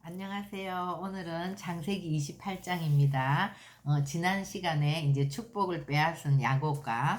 안녕하세요. 오늘은 창세기 28장입니다. 지난 시간에 이제 축복을 빼앗은 야곱과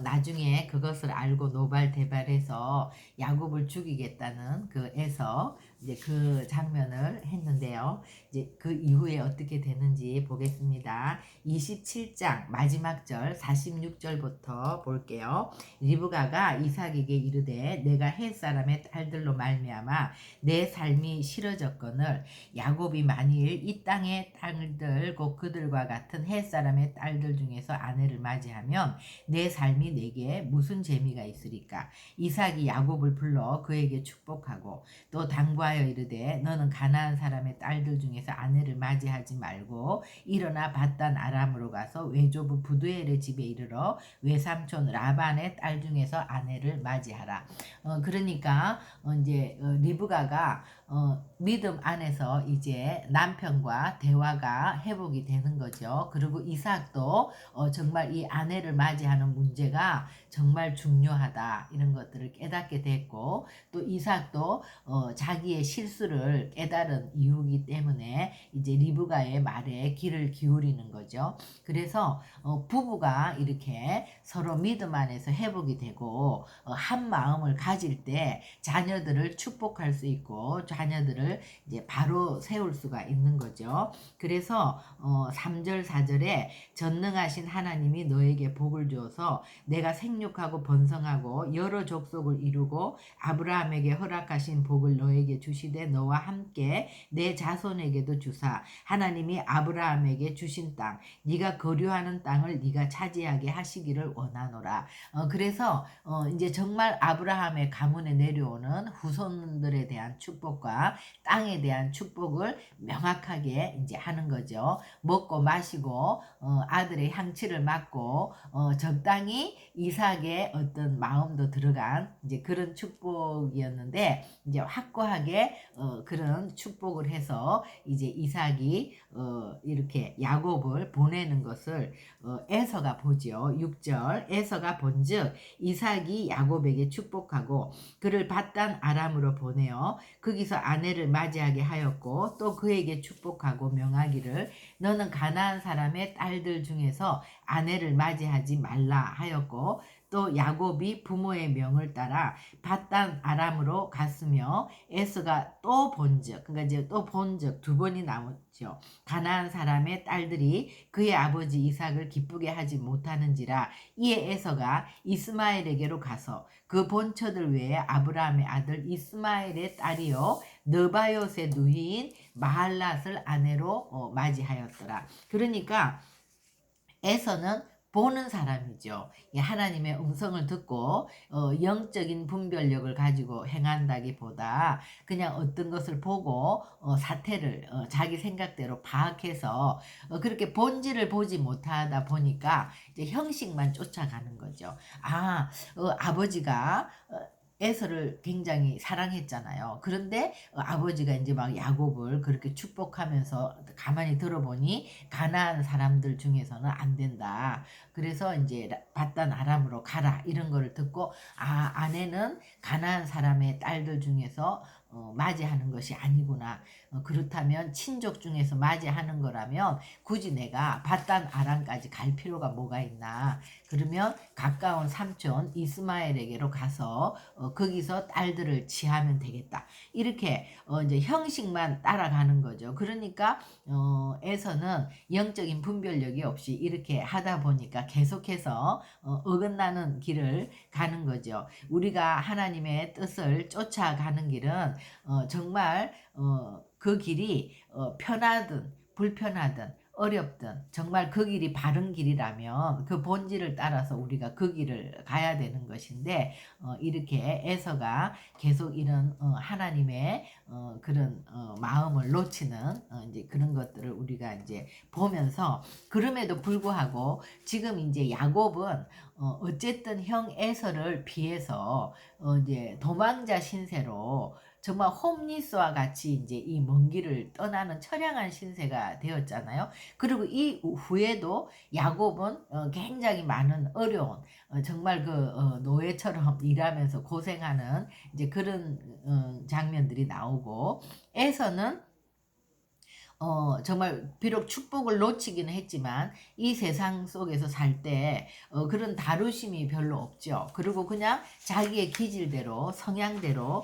나중에 그것을 알고 노발대발해서 야곱을 죽이겠다는 그 에서 이제 그 장면을 했는데요. 이제 그 이후에 어떻게 되는지 보겠습니다. 27장 마지막 절 46절부터 볼게요. 리브가가 이삭에게 이르되 내가 헷 사람의 딸들로 말미암아 내 삶이 싫어졌거늘 야곱이 만일 이 땅의 딸들 곧 그들과 같은 헷 사람의 딸들 중에서 아내를 맞이하면 내 삶이 내게 무슨 재미가 있으리까. 이삭이 야곱을 불러 그에게 축복하고 또 당부하여 이르되 너는 가나안 사람의 딸들 중에서 아내를 맞이하지 말고 일어나 밧단 아람으로 가서 외조부 부두엘의 집에 이르러 외삼촌 라반의 딸 중에서 아내를 맞이하라. 그러니까 이제 리브가가 믿음 안에서 이제 남편과 대화가 회복이 되는 거죠. 그리고 이삭도 정말 이 아내를 맞이하는 문제가 정말 중요하다 이런 것들을 깨닫게 됐고, 또 이삭도 자기의 실수를 깨달은 이유이기 때문에 이제 리브가의 말에 귀를 기울이는 거죠. 그래서 부부가 이렇게 서로 믿음 안에서 회복이 되고 한 마음을 가질 때 자녀들을 축복할 수 있고 자녀들을 이제 바로 세울 수가 있는 거죠. 그래서 3절 4절에 전능하신 하나님이 너에게 복을 주어서 내가 생육하고 번성하고 여러 족속을 이루고 아브라함에게 허락하신 복을 너에게 주시되 너와 함께 내 자손에게도 주사 하나님이 아브라함에게 주신 땅 네가 거류하는 땅을 네가 차지하게 하시기를 원하노라. 그래서 이제 정말 아브라함의 가문에 내려오는 후손들에 대한 축복과 땅에 대한 축복을 명확하게 이제 하는 거죠. 먹고 마시고 아들의 향취를 맡고 적당히 이삭의 어떤 마음도 들어간 이제 그런 축복이었는데, 이제 확고하게 그런 축복을 해서 이제 이삭이 이렇게 야곱을 보내는 것을 에서가 보죠. 6절 에서가 본즉 이삭이 야곱에게 축복하고 그를 밧단 아람으로 보내어 거기서 아내를 맞이하게 하였고 또 그에게 축복하고 명하기를 너는 가나안 사람의 딸들 중에서 아내를 맞이하지 말라 하였고, 또 야곱이 부모의 명을 따라 밧단 아람으로 갔으며 에서가 또 본즉, 그러니까 이제 또 본즉 두 번이 나오죠. 가나안 사람의 딸들이 그의 아버지 이삭을 기쁘게 하지 못하는지라 이에 에서가 이스마엘에게로 가서 그 본처들 외에 아브라함의 아들 이스마엘의 딸이요 느바요의 누이인 마할랏을 아내로 맞이하였더라. 그러니까 에서는 보는 사람이죠. 하나님의 음성을 듣고 영적인 분별력을 가지고 행한다기보다 그냥 어떤 것을 보고 사태를 자기 생각대로 파악해서 그렇게 본질을 보지 못하다 보니까 이제 형식만 쫓아가는 거죠. 아버지가 에서를 굉장히 사랑했잖아요. 그런데 아버지가 이제 막 야곱을 그렇게 축복하면서 가만히 들어보니 가나안 사람들 중에서는 안 된다. 그래서 이제 밧단 아람으로 가라 이런 거를 듣고 아내는 가나안 사람의 딸들 중에서 맞이하는 것이 아니구나. 그렇다면 친족 중에서 맞이하는 거라면 굳이 내가 밧단 아람까지 갈 필요가 뭐가 있나. 그러면 가까운 삼촌 이스마엘에게로 가서 거기서 딸들을 취하면 되겠다. 이렇게 이제 형식만 따라가는 거죠. 그러니까 에서는 영적인 분별력이 없이 이렇게 하다 보니까 계속해서 어긋나는 길을 가는 거죠. 우리가 하나님의 뜻을 쫓아가는 길은 정말 그 길이 편하든 불편하든 어렵든 정말 그 길이 바른 길이라면 그 본질을 따라서 우리가 그 길을 가야 되는 것인데, 이렇게 에서가 계속 이런 하나님의 그런 마음을 놓치는 이제 그런 것들을 우리가 이제 보면서, 그럼에도 불구하고 지금 이제 야곱은 어쨌든 형 에서를 피해서 이제 도망자 신세로 정말 홈리스와 같이 이제 이 먼 길을 떠나는 처량한 신세가 되었잖아요. 그리고 이 후에도 야곱은 굉장히 많은 어려운 정말 그 노예처럼 일하면서 고생하는 이제 그런 장면들이 나오고, 에서는 정말 비록 축복을 놓치기는 했지만 이 세상 속에서 살 때 그런 다루심이 별로 없죠. 그리고 그냥 자기의 기질대로 성향대로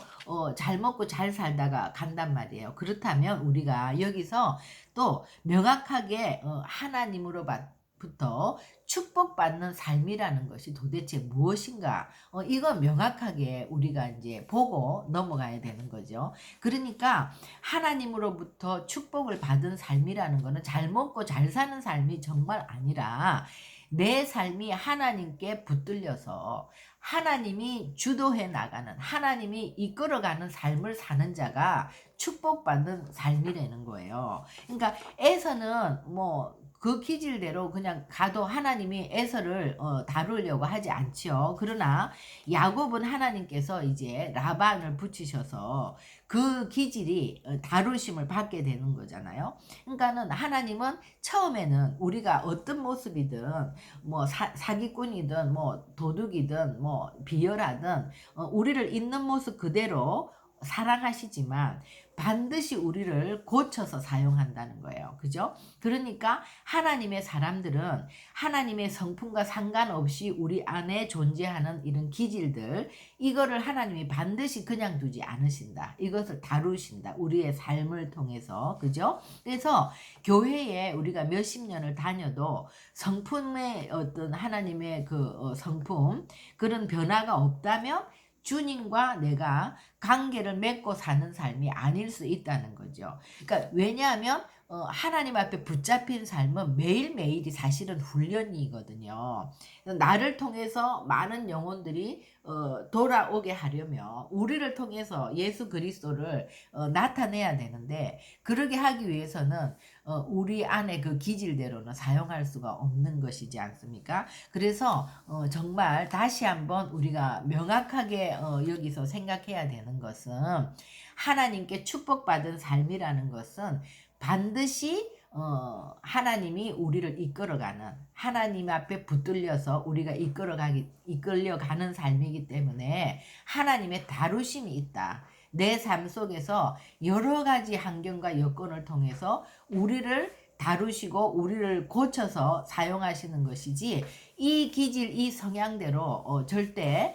잘 먹고 잘 살다가 간단 말이에요. 그렇다면 우리가 여기서 또 명확하게 하나님으로부터 축복받는 삶이라는 것이 도대체 무엇인가? 이거 명확하게 우리가 이제 보고 넘어가야 되는 거죠. 그러니까 하나님으로부터 축복을 받은 삶이라는 것은 잘 먹고 잘 사는 삶이 정말 아니라 내 삶이 하나님께 붙들려서 하나님이 주도해 나가는, 하나님이 이끌어가는 삶을 사는 자가 축복받는 삶이라는 거예요. 그러니까 에서는 뭐 그 기질대로 그냥 가도 하나님이 에서를 다루려고 하지 않지요. 그러나 야곱은 하나님께서 이제 라반을 붙이셔서 그 기질이 다루심을 받게 되는 거잖아요. 그러니까는 하나님은 처음에는 우리가 어떤 모습이든 뭐 사기꾼이든 뭐 도둑이든 뭐 비열하든 우리를 있는 모습 그대로 사랑하시지만 반드시 우리를 고쳐서 사용한다는 거예요. 그죠? 그러니까 하나님의 사람들은 하나님의 성품과 상관없이 우리 안에 존재하는 이런 기질들, 이거를 하나님이 반드시 그냥 두지 않으신다. 이것을 다루신다. 우리의 삶을 통해서. 그죠? 그래서 교회에 우리가 몇십 년을 다녀도 성품의 어떤 하나님의 그 성품, 그런 변화가 없다면 주님과 내가 관계를 맺고 사는 삶이 아닐 수 있다는 거죠. 그러니까 왜냐하면 하나님 앞에 붙잡힌 삶은 매일매일이 사실은 훈련이거든요. 나를 통해서 많은 영혼들이 돌아오게 하려면 우리를 통해서 예수 그리스도를 나타내야 되는데, 그러게 하기 위해서는 우리 안에 그 기질대로는 사용할 수가 없는 것이지 않습니까? 그래서 정말 다시 한번 우리가 명확하게 여기서 생각해야 되는 것은, 하나님께 축복받은 삶이라는 것은 반드시 하나님이 우리를 이끌어가는, 하나님 앞에 붙들려서 우리가 이끌려가는 삶이기 때문에 하나님의 다루심이 있다. 내 삶 속에서 여러 가지 환경과 여건을 통해서 우리를 다루시고 우리를 고쳐서 사용하시는 것이지, 이 기질, 이 성향대로 절대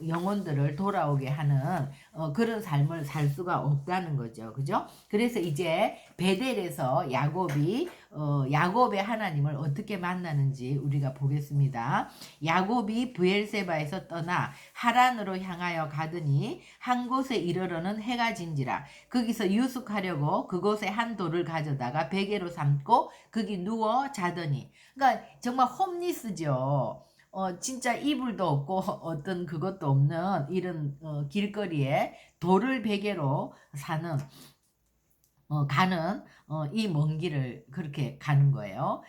영혼들을 돌아오게 하는 그런 삶을 살 수가 없다는 거죠. 그죠? 그래서 이제 베델에서 야곱의 하나님을 어떻게 만나는지 우리가 보겠습니다. 야곱이 브엘세바에서 떠나 하란으로 향하여 가더니 한 곳에 이르러는 해가 진지라. 거기서 유숙하려고 그곳에 한 돌을 가져다가 베개로 삼고 거기 누워 자더니, 그러니까 정말 홈리스죠. 진짜 이불도 없고 어떤 그것도 없는 이런 길거리에 돌을 베개로 사는 가는 이 먼 길을 그렇게 가는 거예요.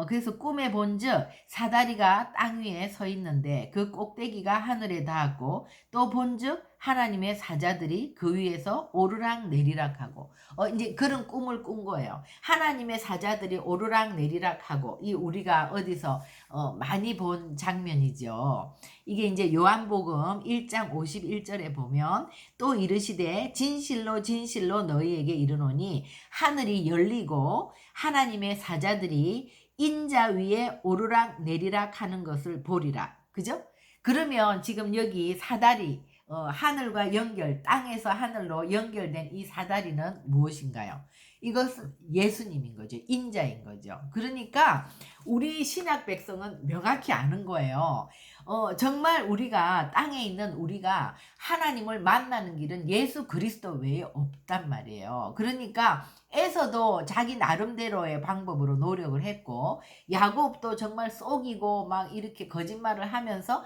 그래서 꿈에 본즉 사다리가 땅 위에 서 있는데 그 꼭대기가 하늘에 닿았고, 또 본즉 하나님의 사자들이 그 위에서 오르락 내리락 하고, 이제 그런 꿈을 꾼 거예요. 하나님의 사자들이 오르락 내리락 하고, 이 우리가 어디서 많이 본 장면이죠. 이게 이제 요한복음 1장 51절에 보면, 또 이르시되 진실로 진실로 너희에게 이르노니 하늘이 열리고 하나님의 사자들이 인자 위에 오르락 내리락 하는 것을 보리라. 그죠? 그러면 지금 여기 사다리, 하늘과 땅에서 하늘로 연결된 이 사다리는 무엇인가요? 이것은 예수님인 거죠. 인자인 거죠. 그러니까 우리 신약 백성은 명확히 아는 거예요. 정말 우리가 땅에 있는 우리가 하나님을 만나는 길은 예수 그리스도 외에 없단 말이에요. 그러니까 에서도 자기 나름대로의 방법으로 노력을 했고, 야곱도 정말 속이고 막 이렇게 거짓말을 하면서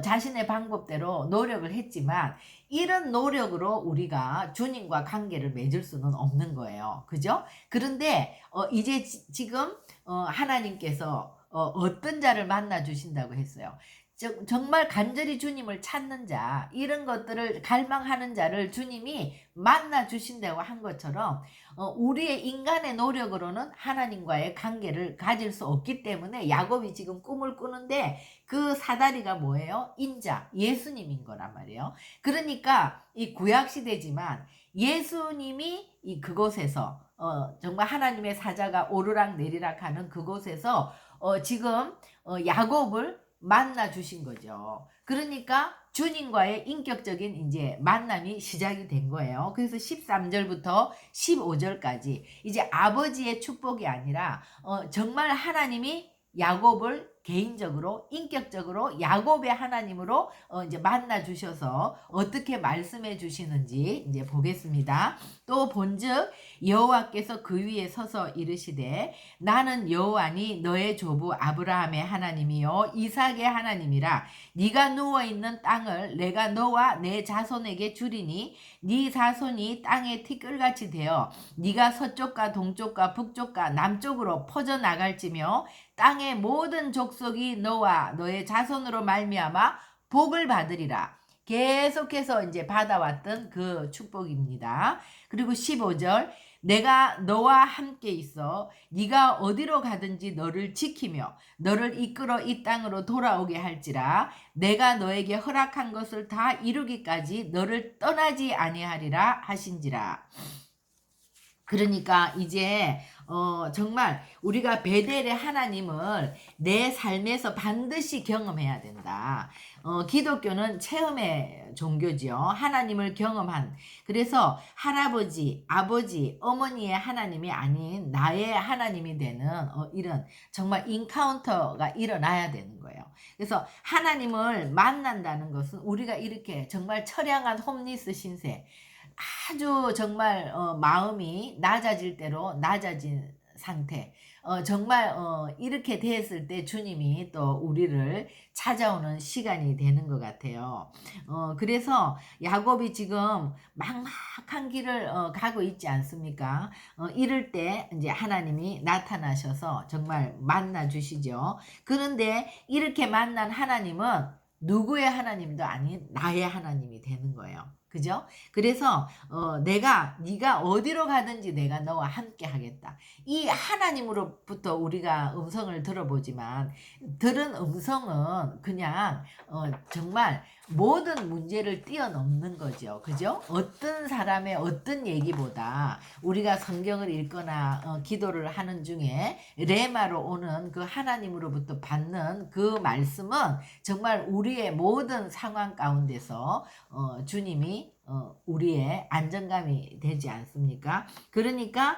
자신의 방법대로 노력을 했지만, 이런 노력으로 우리가 주님과 관계를 맺을 수는 없는 거예요. 그죠? 그런데 이제 지금 하나님께서 어떤 자를 만나 주신다고 했어요. 정말 간절히 주님을 찾는 자, 이런 것들을 갈망하는 자를 주님이 만나 주신다고 한 것처럼, 우리의 인간의 노력으로는 하나님과의 관계를 가질 수 없기 때문에 야곱이 지금 꿈을 꾸는데, 그 사다리가 뭐예요? 인자, 예수님인 거란 말이에요. 그러니까 이 구약 시대지만 예수님이 그곳에서 정말 하나님의 사자가 오르락 내리락 하는 그곳에서 지금 야곱을 만나 주신 거죠. 그러니까 주님과의 인격적인 이제 만남이 시작이 된 거예요. 그래서 13절부터 15절까지 이제 아버지의 축복이 아니라 정말 하나님이 야곱을 개인적으로 인격적으로 야곱의 하나님으로 이제 만나 주셔서 어떻게 말씀해 주시는지 이제 보겠습니다. 또 본즉 여호와께서 그 위에 서서 이르시되 나는 여호와니 너의 조부 아브라함의 하나님이요 이삭의 하나님이라. 네가 누워 있는 땅을 내가 너와 내 자손에게 주리니 네 자손이 땅의 티끌같이 되어 네가 서쪽과 동쪽과 북쪽과 남쪽으로 퍼져 나갈지며 땅의 모든 족속이 너와 너의 자손으로 말미암아 복을 받으리라. 계속해서 이제 받아왔던 그 축복입니다. 그리고 15절 내가 너와 함께 있어 네가 어디로 가든지 너를 지키며 너를 이끌어 이 땅으로 돌아오게 할지라. 내가 너에게 허락한 것을 다 이루기까지 너를 떠나지 아니하리라 하신지라. 그러니까 이제 정말 우리가 베델의 하나님을 내 삶에서 반드시 경험해야 된다. 기독교는 체험의 종교지요. 하나님을 경험한. 그래서 할아버지, 아버지, 어머니의 하나님이 아닌 나의 하나님이 되는 이런 정말 인카운터가 일어나야 되는 거예요. 그래서 하나님을 만난다는 것은 우리가 이렇게 정말 처량한 홈리스 신세, 아주 정말 마음이 낮아질 대로 낮아진 상태, 정말 이렇게 됐을 때 주님이 또 우리를 찾아오는 시간이 되는 것 같아요. 그래서 야곱이 지금 막막한 길을 가고 있지 않습니까? 이럴 때 이제 하나님이 나타나셔서 정말 만나 주시죠. 그런데 이렇게 만난 하나님은 누구의 하나님도 아닌 나의 하나님이 되는 거예요. 그죠? 그래서 네가 어디로 가든지 내가 너와 함께 하겠다. 이 하나님으로부터 우리가 음성을 들어보지만 들은 음성은 그냥 정말 모든 문제를 뛰어넘는 거죠. 그죠? 어떤 사람의 어떤 얘기보다 우리가 성경을 읽거나 기도를 하는 중에 레마로 오는 그 하나님으로부터 받는 그 말씀은 정말 우리의 모든 상황 가운데서 주님이 우리의 안정감이 되지 않습니까? 그러니까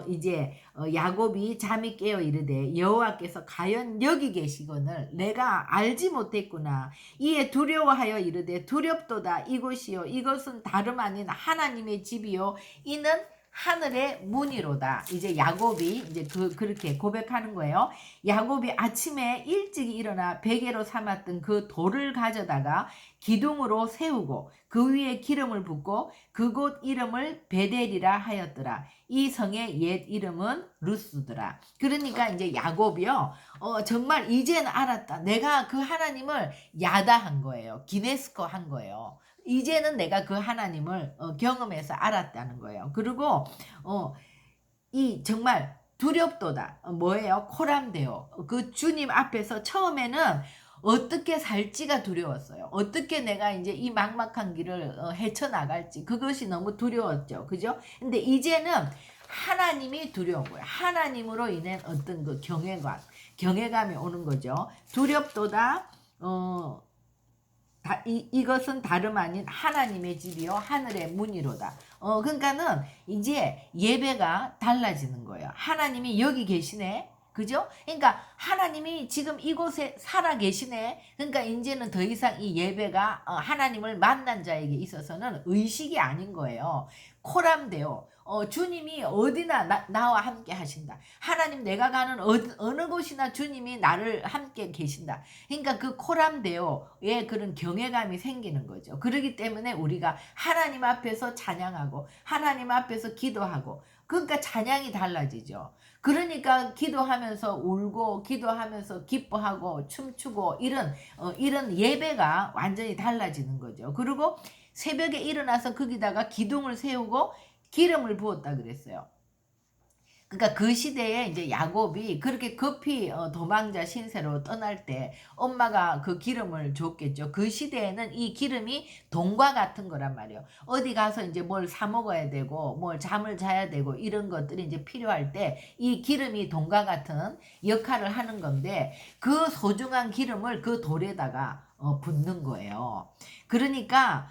이제 야곱이 잠이 깨어 이르되 여호와께서 과연 여기 계시거늘 내가 알지 못했구나. 이에 두려워하여 이르되 두렵도다. 이곳이요 이것은 다름 아닌 하나님의 집이요 이는 하늘의 문이로다. 이제 야곱이 이제 그렇게 고백하는 거예요. 야곱이 아침에 일찍 일어나 베개로 삼았던 그 돌을 가져다가 기둥으로 세우고 그 위에 기름을 붓고 그곳 이름을 베델이라 하였더라. 이 성의 옛 이름은 루스더라. 그러니까 이제 야곱이요. 정말 이제는 알았다. 내가 그 하나님을 야다한 거예요. 기네스코 한 거예요. 이제는 내가 그 하나님을 경험해서 알았다는 거예요. 그리고 이 정말 두렵도다. 뭐예요? 코람데오. 그 주님 앞에서 처음에는 어떻게 살지가 두려웠어요. 어떻게 내가 이제 이 막막한 길을 헤쳐나갈지 그것이 너무 두려웠죠. 그죠? 근데 이제는 하나님이 두려운 거예요. 하나님으로 인한 어떤 그 경외감이 오는 거죠. 두렵도다. 이것은 다름 아닌 하나님의 집이요 하늘의 문이로다. 그러니까는 이제 예배가 달라지는 거예요. 하나님이 여기 계시네. 그죠? 그러니까 하나님이 지금 이곳에 살아 계시네. 그러니까 이제는 더 이상 이 예배가 하나님을 만난 자에게 있어서는 의식이 아닌 거예요. 코람데오. 주님이 어디나 나와 함께 하신다. 하나님 내가 가는 어느 곳이나 주님이 나를 함께 계신다. 그러니까 그 코람데오의 그런 경외감이 생기는 거죠. 그렇기 때문에 우리가 하나님 앞에서 찬양하고 하나님 앞에서 기도하고 그러니까 찬양이 달라지죠. 그러니까 기도하면서 울고 기도하면서 기뻐하고 춤추고 이런 예배가 완전히 달라지는 거죠. 그리고 새벽에 일어나서 거기다가 기둥을 세우고 기름을 부었다 그랬어요. 그러니까 그 시대에 이제 야곱이 그렇게 급히 도망자 신세로 떠날 때 엄마가 그 기름을 줬겠죠. 그 시대에는 이 기름이 돈과 같은 거란 말이에요. 어디 가서 이제 뭘 사 먹어야 되고 뭘 잠을 자야 되고 이런 것들이 이제 필요할 때 이 기름이 돈과 같은 역할을 하는 건데 그 소중한 기름을 그 돌에다가 붓는 거예요. 그러니까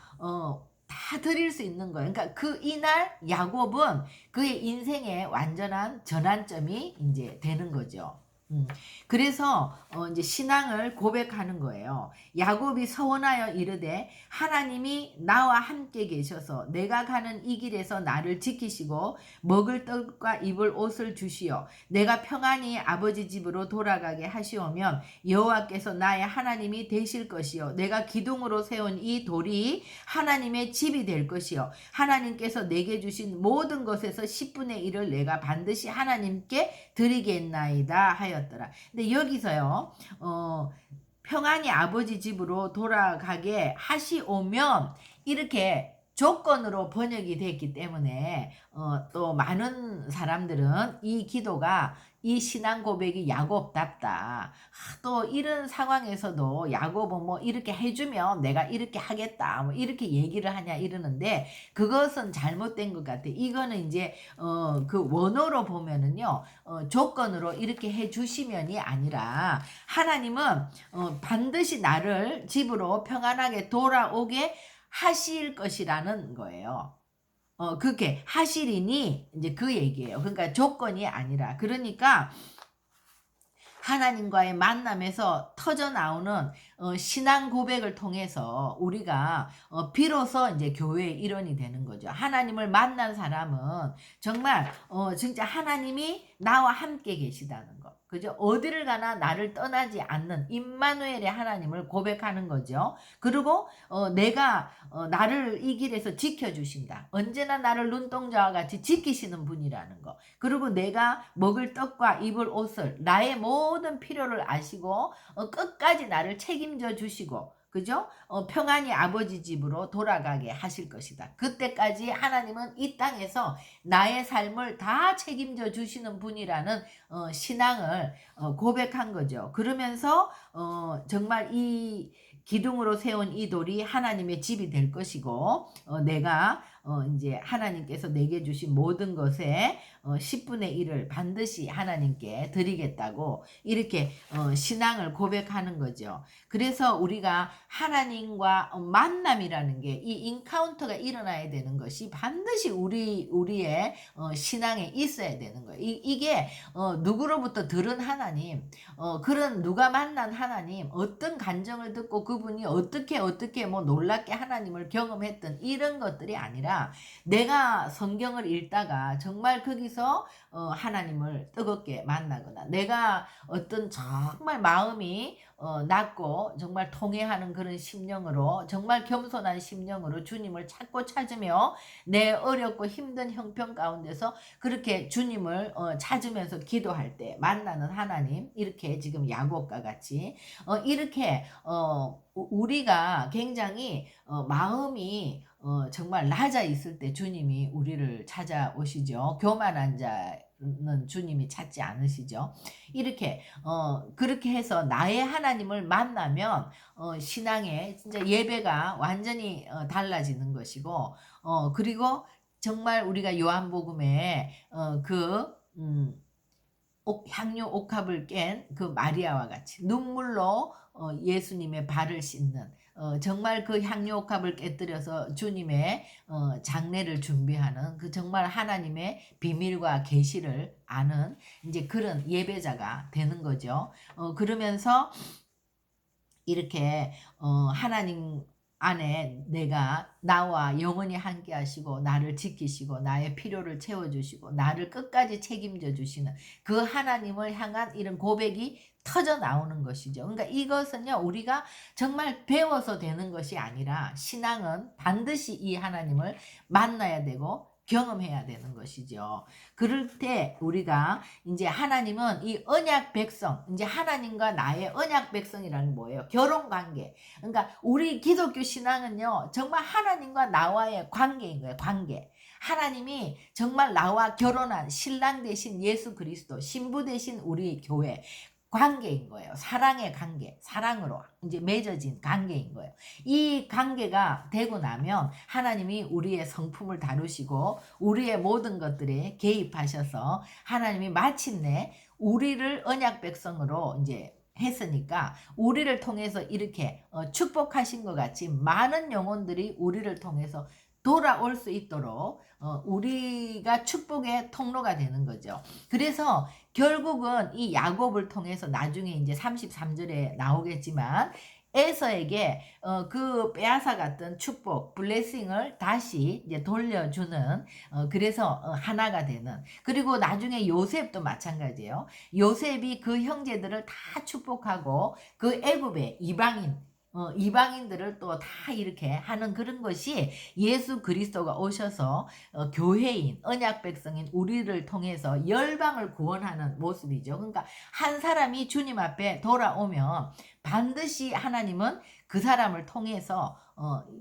다 드릴 수 있는 거예요. 그러니까 그 이날 야곱은 그의 인생의 완전한 전환점이 이제 되는 거죠. 그래서 이제 신앙을 고백하는 거예요. 야곱이 서원하여 이르되 하나님이 나와 함께 계셔서 내가 가는 이 길에서 나를 지키시고 먹을 떡과 입을 옷을 주시어 내가 평안히 아버지 집으로 돌아가게 하시오면 여호와께서 나의 하나님이 되실 것이요 내가 기둥으로 세운 이 돌이 하나님의 집이 될 것이요 하나님께서 내게 주신 모든 것에서 10분의 1을 내가 반드시 하나님께 드리겠나이다 하였더라. 근데 여기서요 평안히 아버지 집으로 돌아가게 하시오면 이렇게 조건으로 번역이 됐기 때문에 또 많은 사람들은 이 기도가 이 신앙 고백이 야곱답다. 또 이런 상황에서도 야곱은 뭐 이렇게 해주면 내가 이렇게 하겠다. 뭐 이렇게 얘기를 하냐 이러는데 그것은 잘못된 것 같아. 이거는 이제 그 원어로 보면은요 조건으로 이렇게 해주시면이 아니라 하나님은 반드시 나를 집으로 평안하게 돌아오게 하실 것이라는 거예요. 그렇게 하시리니 이제 그 얘기예요. 그러니까 조건이 아니라. 그러니까 하나님과의 만남에서 터져 나오는 신앙 고백을 통해서 우리가 비로소 이제 교회의 일원이 되는 거죠. 하나님을 만난 사람은 정말 진짜 하나님이 나와 함께 계시다는 거. 그죠? 어디를 가나 나를 떠나지 않는 임마누엘의 하나님을 고백하는 거죠. 그리고 내가 나를 이 길에서 지켜주신다. 언제나 나를 눈동자와 같이 지키시는 분이라는 거. 그리고 내가 먹을 떡과 입을 옷을 나의 모든 필요를 아시고 끝까지 나를 책임져 주시고 그죠? 평안히 아버지 집으로 돌아가게 하실 것이다. 그때까지 하나님은 이 땅에서 나의 삶을 다 책임져 주시는 분이라는 신앙을 고백한 거죠. 그러면서 정말 이 기둥으로 세운 이 돌이 하나님의 집이 될 것이고 내가 이제 하나님께서 내게 주신 모든 것에 10분의 1을 반드시 하나님께 드리겠다고 이렇게 신앙을 고백하는 거죠. 그래서 우리가 하나님과 만남이라는 게 이 인카운터가 일어나야 되는 것이 반드시 우리의 신앙에 있어야 되는 거예요. 이게 누구로부터 들은 하나님, 그런 누가 만난 하나님, 어떤 간정을 듣고 그분이 어떻게 뭐 놀랍게 하나님을 경험했던 이런 것들이 아니라 내가 성경을 읽다가 정말 거기서 하나님을 뜨겁게 만나거나 내가 어떤 정말 마음이 낮고 정말 통회하는 그런 심령으로 정말 겸손한 심령으로 주님을 찾으며 내 어렵고 힘든 형편 가운데서 그렇게 주님을 찾으면서 기도할 때 만나는 하나님 이렇게 지금 야곱과 같이 이렇게 우리가 굉장히 마음이 정말 낮아 있을 때 주님이 우리를 찾아오시죠. 교만한 자는 주님이 찾지 않으시죠. 이렇게 그렇게 해서 나의 하나님을 만나면 신앙의 진짜 예배가 완전히 달라지는 것이고 그리고 정말 우리가 요한복음에 향유 옥합을 깬 그 마리아와 같이 눈물로 예수님의 발을 씻는 정말 그 향유 옥합을 깨뜨려서 주님의 장례를 준비하는 그 정말 하나님의 비밀과 계시를 아는 이제 그런 예배자가 되는 거죠. 그러면서 이렇게 하나님 안에 내가 나와 영원히 함께 하시고 나를 지키시고 나의 필요를 채워주시고 나를 끝까지 책임져 주시는 그 하나님을 향한 이런 고백이 터져 나오는 것이죠. 그러니까 이것은요 우리가 정말 배워서 되는 것이 아니라 신앙은 반드시 이 하나님을 만나야 되고 경험해야 되는 것이죠. 그럴 때 우리가 이제 하나님은 이 언약 백성, 이제 하나님과 나의 언약 백성이라는 뭐예요? 결혼 관계. 그러니까 우리 기독교 신앙은요, 정말 하나님과 나와의 관계인 거예요, 관계. 하나님이 정말 나와 결혼한 신랑 대신 예수 그리스도, 신부 대신 우리 교회 관계인 거예요. 사랑의 관계, 사랑으로 이제 맺어진 관계인 거예요. 이 관계가 되고 나면 하나님이 우리의 성품을 다루시고 우리의 모든 것들에 개입하셔서 하나님이 마침내 우리를 언약 백성으로 이제 했으니까 우리를 통해서 이렇게 축복하신 것 같이 많은 영혼들이 우리를 통해서 돌아올 수 있도록 우리가 축복의 통로가 되는 거죠. 그래서 결국은 이 야곱을 통해서 나중에 이제 33절에 나오겠지만 에서에게 그 빼앗아 갔던 축복, 블레싱을 다시 이제 돌려주는 그래서 하나가 되는. 그리고 나중에 요셉도 마찬가지예요. 요셉이 그 형제들을 다 축복하고 그 애굽의 이방인들을 또 다 이렇게 하는 그런 것이 예수 그리스도가 오셔서 교회인 언약 백성인 우리를 통해서 열방을 구원하는 모습이죠. 그러니까 한 사람이 주님 앞에 돌아오면 반드시 하나님은 그 사람을 통해서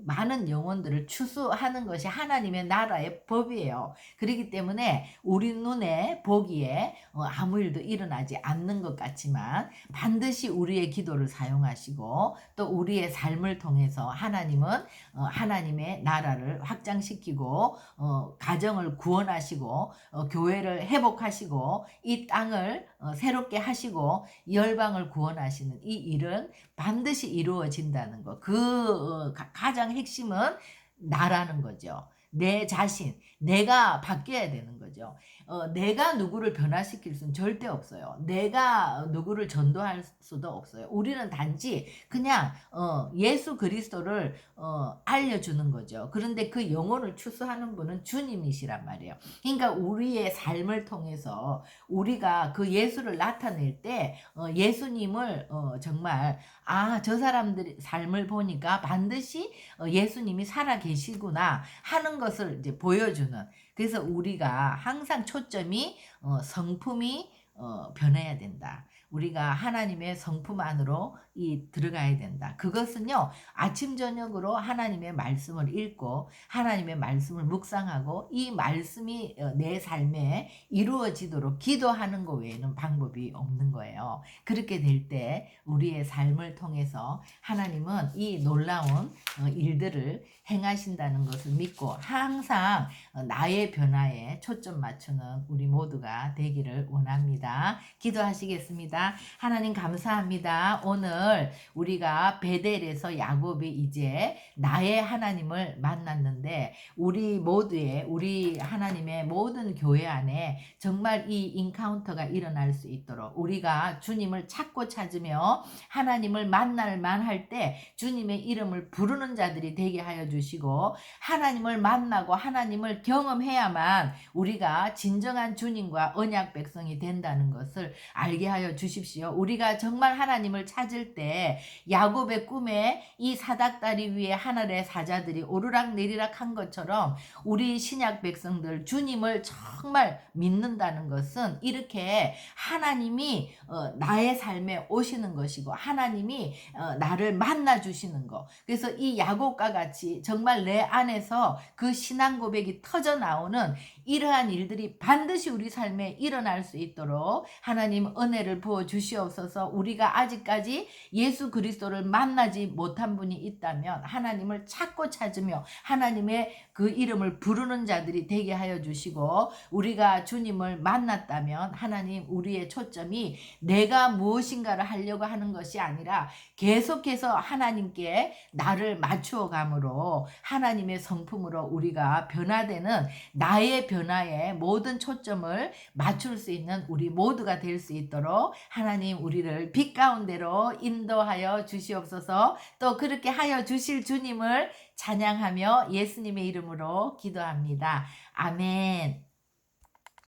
많은 영혼들을 추수하는 것이 하나님의 나라의 법이에요. 그렇기 때문에 우리 눈에 보기에 아무 일도 일어나지 않는 것 같지만 반드시 우리의 기도를 사용하시고 또 우리의 삶을 통해서 하나님은 하나님의 나라를 확장시키고 가정을 구원하시고 교회를 회복하시고 이 땅을 새롭게 하시고 열방을 구원하시는 이 일은 반드시 이루어진다는 거. 그 가장 핵심은 나라는 거죠. 내 자신, 내가 바뀌어야 되는 거죠. 내가 누구를 변화시킬 수는 절대 없어요. 내가 누구를 전도할 수도 없어요. 우리는 단지 그냥 예수 그리스도를 알려주는 거죠. 그런데 그 영혼을 추수하는 분은 주님이시란 말이에요. 그러니까 우리의 삶을 통해서 우리가 그 예수를 나타낼 때 예수님을 정말 저 사람들의 삶을 보니까 반드시 예수님이 살아 계시구나 하는 것을 이제 보여주는. 그래서 우리가 항상 초점이 성품이 변해야 된다. 우리가 하나님의 성품 안으로 들어가야 된다. 그것은요, 아침 저녁으로 하나님의 말씀을 읽고 하나님의 말씀을 묵상하고 이 말씀이 내 삶에 이루어지도록 기도하는 것 외에는 방법이 없는 거예요. 그렇게 될 때 우리의 삶을 통해서 하나님은 이 놀라운 일들을 행하신다는 것을 믿고 항상 나의 변화에 초점 맞추는 우리 모두가 되기를 원합니다. 기도하시겠습니다. 하나님 감사합니다. 오늘 우리가 베델에서 야곱이 이제 나의 하나님을 만났는데 우리 하나님의 모든 교회 안에 정말 이 인카운터가 일어날 수 있도록 우리가 주님을 찾고 찾으며 하나님을 만날 만할 때 주님의 이름을 부르는 자들이 되게 하여 주시고 하나님을 만나고 하나님을 경험해야만 우리가 진정한 주님과 언약 백성이 된다는 것을 알게 하여 주십시오. 우리가 정말 하나님을 찾을 때 야곱의 꿈에 이 사닥다리 위에 하늘의 사자들이 오르락내리락 한 것처럼 우리 신약 백성들 주님을 정말 믿는다는 것은 이렇게 하나님이 나의 삶에 오시는 것이고 하나님이 나를 만나 주시는 것. 그래서 이 야곱과 같이 정말 내 안에서 그 신앙 고백이 터져 나오는 이러한 일들이 반드시 우리 삶에 일어날 수 있도록 하나님 은혜를 부어 주시옵소서. 우리가 아직까지 예수 그리스도를 만나지 못한 분이 있다면 하나님을 찾고 찾으며 하나님의 그 이름을 부르는 자들이 되게 하여 주시고 우리가 주님을 만났다면 하나님 우리의 초점이 내가 무엇인가를 하려고 하는 것이 아니라 계속해서 하나님께 나를 맞추어 감으로 하나님의 성품으로 우리가 변화되는 나의 변화에 모든 초점을 맞출 수 있는 우리 모두가 될 수 있도록 하나님 우리를 빛 가운데로 인도하여 주시옵소서. 또 그렇게 하여 주실 주님을 찬양하며 예수님의 이름으로 기도합니다. 아멘.